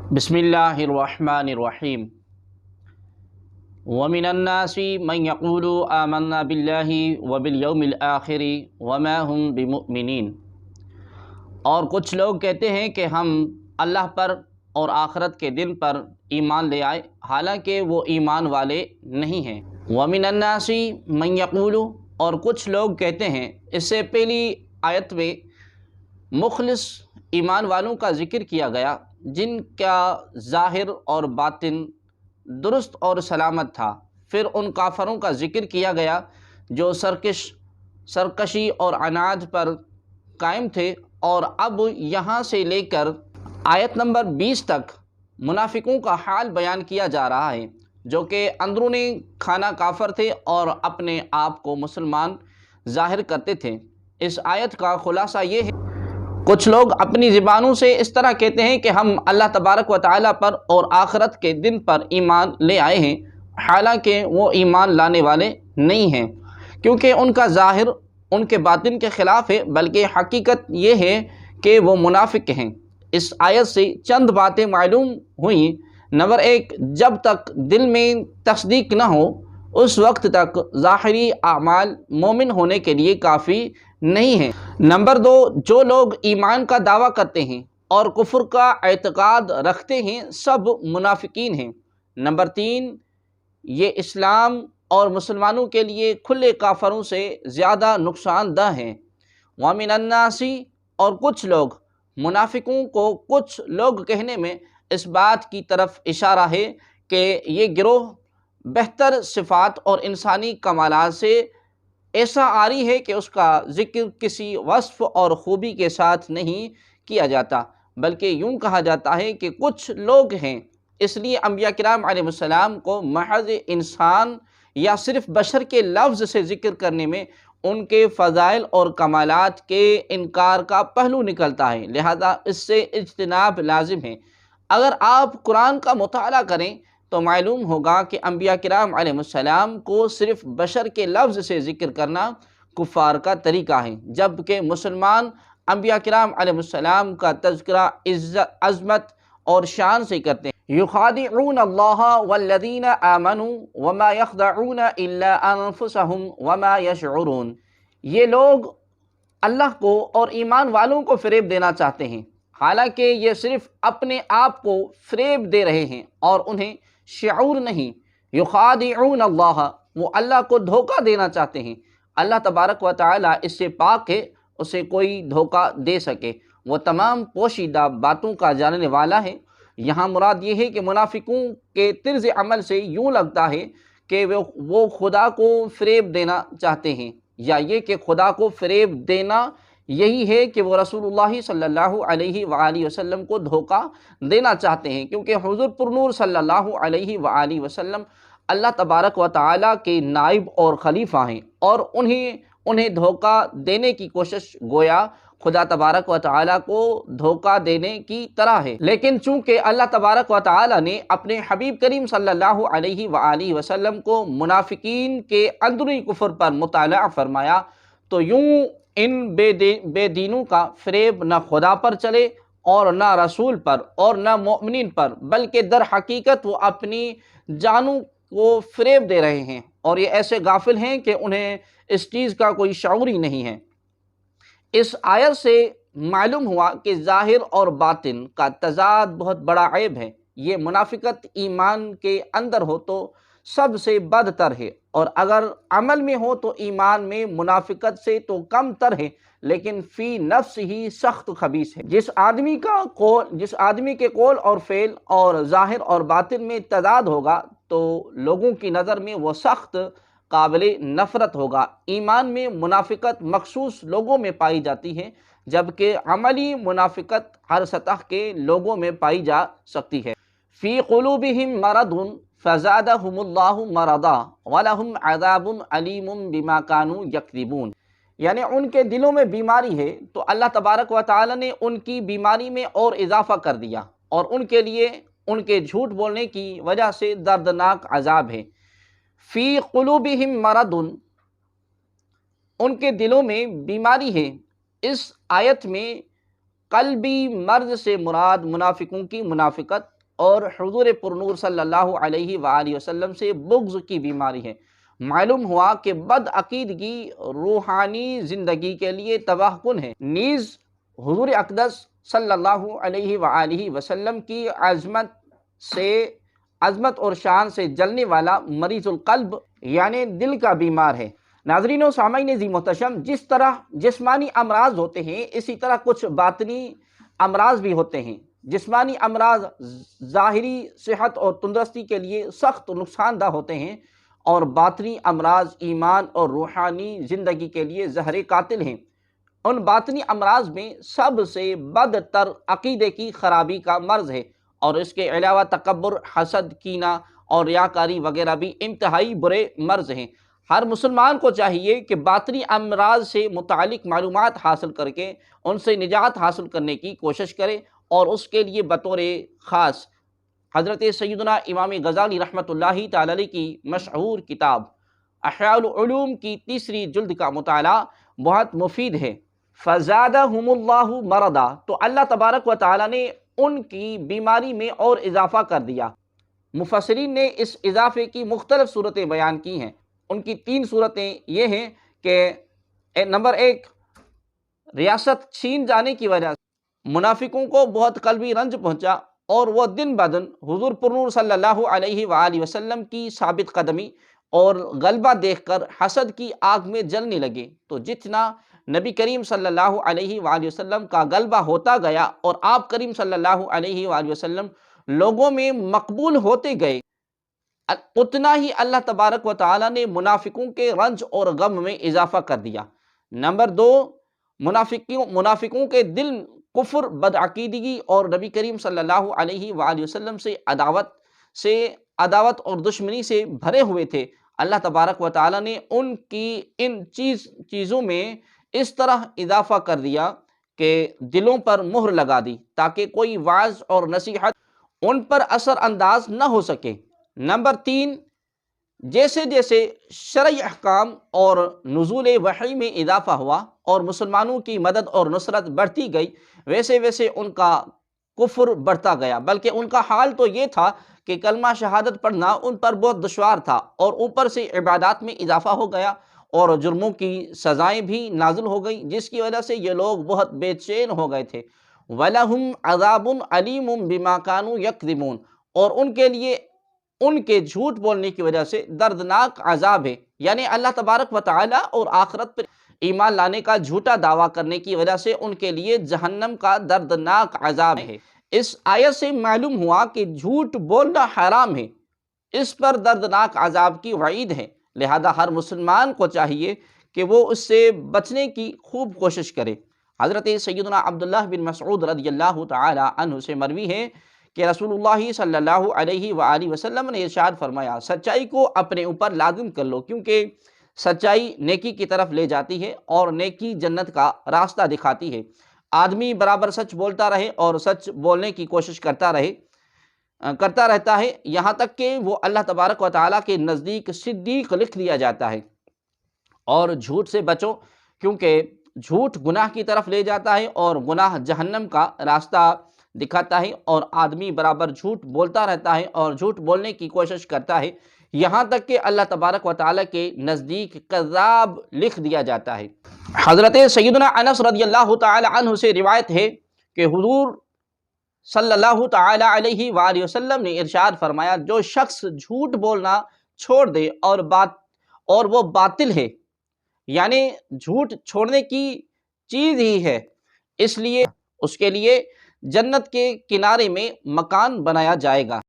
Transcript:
بسم اللہ الرحمن الرحیم ومن الناس من يقول آمنا باللہ وبالیوم الآخر وما هم بمؤمنین، اور کچھ لوگ کہتے ہیں کہ ہم اللہ پر اور آخرت کے دن پر ایمان لے آئے، حالانکہ وہ ایمان والے نہیں ہیں۔ ومن الناس من يقول، اور کچھ لوگ کہتے ہیں۔ اس سے پہلی آیت میں مخلص ایمان والوں کا ذکر کیا گیا جن کا ظاہر اور باطن درست اور سلامت تھا، پھر ان کافروں کا ذکر کیا گیا جو سرکشی اور عناد پر قائم تھے، اور اب یہاں سے لے کر آیت نمبر 20 تک منافقوں کا حال بیان کیا جا رہا ہے، جو کہ اندرونی خانہ کافر تھے اور اپنے آپ کو مسلمان ظاہر کرتے تھے۔ اس آیت کا خلاصہ یہ ہے، کچھ لوگ اپنی زبانوں سے اس طرح کہتے ہیں کہ ہم اللہ تبارک و تعالیٰ پر اور آخرت کے دن پر ایمان لے آئے ہیں، حالانکہ وہ ایمان لانے والے نہیں ہیں، کیونکہ ان کا ظاہر ان کے باطن کے خلاف ہے، بلکہ حقیقت یہ ہے کہ وہ منافق ہیں۔ اس آیت سے چند باتیں معلوم ہوئیں۔ نمبر 1، جب تک دل میں تصدیق نہ ہو اس وقت تک ظاہری اعمال مومن ہونے کے لیے کافی نہیں ہیں۔ نمبر 2، جو لوگ ایمان کا دعویٰ کرتے ہیں اور کفر کا اعتقاد رکھتے ہیں سب منافقین ہیں۔ نمبر 3، یہ اسلام اور مسلمانوں کے لیے کھلے کافروں سے زیادہ نقصان دہ ہیں۔ وَمِنَ النَّاسِ، اور کچھ لوگ، منافقوں کو کچھ لوگ کہنے میں اس بات کی طرف اشارہ ہے کہ یہ گروہ بہتر صفات اور انسانی کمالات سے ایسا عاری ہے کہ اس کا ذکر کسی وصف اور خوبی کے ساتھ نہیں کیا جاتا، بلکہ یوں کہا جاتا ہے کہ کچھ لوگ ہیں۔ اس لیے انبیاء کرام علیہ السلام کو محض انسان یا صرف بشر کے لفظ سے ذکر کرنے میں ان کے فضائل اور کمالات کے انکار کا پہلو نکلتا ہے، لہذا اس سے اجتناب لازم ہے۔ اگر آپ قرآن کا مطالعہ کریں تو معلوم ہوگا کہ انبیاء کرام علیہ السلام کو صرف بشر کے لفظ سے ذکر کرنا کفار کا طریقہ ہے، جبکہ مسلمان انبیاء کرام علیہ السلام کا تذکرہ عظمت اور شان سے کرتے ہیں۔ یخادعون اللہ والذین آمنوا وما یخدعون الا انفسهم وما یشعرون، یہ لوگ اللہ کو اور ایمان والوں کو فریب دینا چاہتے ہیں، حالانکہ یہ صرف اپنے آپ کو فریب دے رہے ہیں اور انہیں شعور نہیں۔ یخادعون اللہ، وہ اللہ کو دھوکہ دینا چاہتے ہیں۔ اللہ تبارک و تعالیٰ اس سے پاک ہے اسے کوئی دھوکہ دے سکے، وہ تمام پوشیدہ باتوں کا جاننے والا ہے۔ یہاں مراد یہ ہے کہ منافقوں کے طرز عمل سے یوں لگتا ہے کہ وہ خدا کو فریب دینا چاہتے ہیں، یا یہ کہ خدا کو فریب دینا یہی ہے کہ وہ رسول اللہ صلی اللہ علیہ وآلہ وسلم کو دھوکہ دینا چاہتے ہیں، کیونکہ حضور پر نور صلی اللہ علیہ وآلہ وسلم اللہ تبارک و تعالیٰ کے نائب اور خلیفہ ہیں، اور انہیں دھوکہ دینے کی کوشش گویا خدا تبارک و تعالیٰ کو دھوکہ دینے کی طرح ہے۔ لیکن چونکہ اللہ تبارک و تعالیٰ نے اپنے حبیب کریم صلی اللہ علیہ وآلہ وسلم کو منافقین کے اندرونی کفر پر مطلع فرمایا، تو یوں ان بے دینوں کا فریب نہ خدا پر چلے اور نہ رسول پر اور نہ مومنین پر، بلکہ در حقیقت وہ اپنی جانوں کو فریب دے رہے ہیں، اور یہ ایسے غافل ہیں کہ انہیں اس چیز کا کوئی شعور ہی نہیں ہے۔ اس آیت سے معلوم ہوا کہ ظاہر اور باطن کا تضاد بہت بڑا عیب ہے۔ یہ منافقت ایمان کے اندر ہو تو سب سے بدتر ہے، اور اگر عمل میں ہو تو ایمان میں منافقت سے تو کم تر ہے، لیکن فی نفس ہی سخت خبیث ہے۔ جس آدمی کے قول اور فعل اور ظاہر اور باطن میں تضاد ہوگا تو لوگوں کی نظر میں وہ سخت قابل نفرت ہوگا۔ ایمان میں منافقت مخصوص لوگوں میں پائی جاتی ہے، جبکہ عملی منافقت ہر سطح کے لوگوں میں پائی جا سکتی ہے۔ فی قلوبہم مرض فزادہم اللہ مرضا ولہم عذاب علیم بما کانوا یکذبون، یعنی ان کے دلوں میں بیماری ہے تو اللہ تبارک و تعالیٰ نے ان کی بیماری میں اور اضافہ کر دیا، اور ان کے لیے ان کے جھوٹ بولنے کی وجہ سے دردناک عذاب ہے۔ فی قلوبہم مرض، ان کے دلوں میں بیماری ہے۔ اس آیت میں قلبی مرض سے مراد منافقوں کی منافقت اور حضور پرنور صلی اللہ علیہ وآلہ وسلم سے بغض کی بیماری ہے۔ معلوم ہوا کہ بد عقیدگی روحانی زندگی کے لیے تباہ کن ہے، نیز حضور اقدس صلی اللہ علیہ وآلہ وسلم کی عظمت اور شان سے جلنے والا مریض القلب یعنی دل کا بیمار ہے۔ ناظرین و سامعین عزیز محتشم، جس طرح جسمانی امراض ہوتے ہیں اسی طرح کچھ باطنی امراض بھی ہوتے ہیں۔ جسمانی امراض ظاہری صحت اور تندرستی کے لیے سخت نقصان دہ ہوتے ہیں، اور باطنی امراض ایمان اور روحانی زندگی کے لیے زہر قاتل ہیں۔ ان باطنی امراض میں سب سے بدتر عقیدے کی خرابی کا مرض ہے، اور اس کے علاوہ تکبر، حسد، کینہ اور ریاکاری وغیرہ بھی انتہائی برے مرض ہیں۔ ہر مسلمان کو چاہیے کہ باطنی امراض سے متعلق معلومات حاصل کر کے ان سے نجات حاصل کرنے کی کوشش کرے، اور اس کے لیے بطور خاص حضرت سیدنا امام غزالی رحمۃ اللہ تعالی علیہ کی مشہور کتاب احیاء العلوم کی 3 جلد کا مطالعہ بہت مفید ہے۔ فزادہم اللہ مرضا، تو اللہ تبارک و تعالی نے ان کی بیماری میں اور اضافہ کر دیا۔ مفسرین نے اس اضافے کی مختلف صورتیں بیان کی ہیں۔ ان کی 3 صورتیں یہ ہیں کہ نمبر 1، ریاست چھین جانے کی وجہ سے منافقوں کو بہت قلبی رنج پہنچا، اور وہ دن بدن حضور پرنور صلی اللہ علیہ وآلہ وسلم کی ثابت قدمی اور غلبہ دیکھ کر حسد کی آگ میں جلنے لگے۔ تو جتنا نبی کریم صلی اللہ علیہ وآلہ وسلم کا غلبہ ہوتا گیا اور آپ کریم صلی اللہ علیہ وآلہ وسلم لوگوں میں مقبول ہوتے گئے، اتنا ہی اللہ تبارک و تعالی نے منافقوں کے رنج اور غم میں اضافہ کر دیا۔ نمبر 2، منافقوں کے دل کفر، بدعقیدگی اور نبی کریم صلی اللہ علیہ وآلہ وسلم سے عداوت اور دشمنی سے بھرے ہوئے تھے۔ اللہ تبارک و تعالی نے ان کی ان چیزوں میں اس طرح اضافہ کر دیا کہ دلوں پر مہر لگا دی، تاکہ کوئی وعظ اور نصیحت ان پر اثر انداز نہ ہو سکے۔ نمبر 3، جیسے جیسے شرعی احکام اور نزول وحی میں اضافہ ہوا اور مسلمانوں کی مدد اور نصرت بڑھتی گئی، ویسے ویسے ان کا کفر بڑھتا گیا، بلکہ ان کا حال تو یہ تھا کہ کلمہ شہادت پڑھنا ان پر بہت دشوار تھا، اور اوپر سے عبادات میں اضافہ ہو گیا اور جرموں کی سزائیں بھی نازل ہو گئی، جس کی وجہ سے یہ لوگ بہت بے چین ہو گئے تھے۔ وَلَهُمْ عَذَابٌ عَلِيمٌ بِمَا كَانُوا يَكْذِبُونَ، اور ان کے لیے ان کے جھوٹ بولنے کی وجہ سے دردناک عذاب ہے، یعنی اللہ تبارک و تعالی اور آخرت پر ایمان لانے کا جھوٹا دعویٰ کرنے کی وجہ سے ان کے لیے جہنم کا دردناک عذاب ہے۔ اس آیت سے معلوم ہوا کہ جھوٹ بولنا حرام ہے، اس پر دردناک عذاب کی وعید ہے، لہذا ہر مسلمان کو چاہیے کہ وہ اس سے بچنے کی خوب کوشش کرے۔ حضرت سیدنا عبداللہ بن مسعود رضی اللہ تعالی عنہ سے مروی ہے کہ رسول اللہ صلی اللہ علیہ وآلہ وسلم نے ارشاد فرمایا، سچائی کو اپنے اوپر لازم کر لو، کیونکہ سچائی نیکی کی طرف لے جاتی ہے، اور نیکی جنت کا راستہ دکھاتی ہے۔ آدمی برابر سچ بولتا رہے اور سچ بولنے کی کوشش کرتا رہتا ہے، یہاں تک کہ وہ اللہ تبارک و تعالیٰ کے نزدیک صدیق لکھ دیا جاتا ہے۔ اور جھوٹ سے بچو، کیونکہ جھوٹ گناہ کی طرف لے جاتا ہے، اور گناہ جہنم کا راستہ دکھاتا ہے، اور آدمی برابر جھوٹ بولتا رہتا ہے اور جھوٹ بولنے کی کوشش کرتا ہے، یہاں تک کہ اللہ تبارک و تعالیٰ کے نزدیک کذاب لکھ دیا جاتا ہے۔ حضرت سیدنا انس رضی اللہ تعالی عنہ سے روایت ہے کہ حضور صلی اللہ تعالی علیہ وآلہ وسلم نے ارشاد فرمایا، جو شخص جھوٹ بولنا چھوڑ دے اور وہ باطل ہے، یعنی جھوٹ چھوڑنے کی چیز ہی ہے، اس لیے اس کے لیے جنت کے کنارے میں مکان بنایا جائے گا۔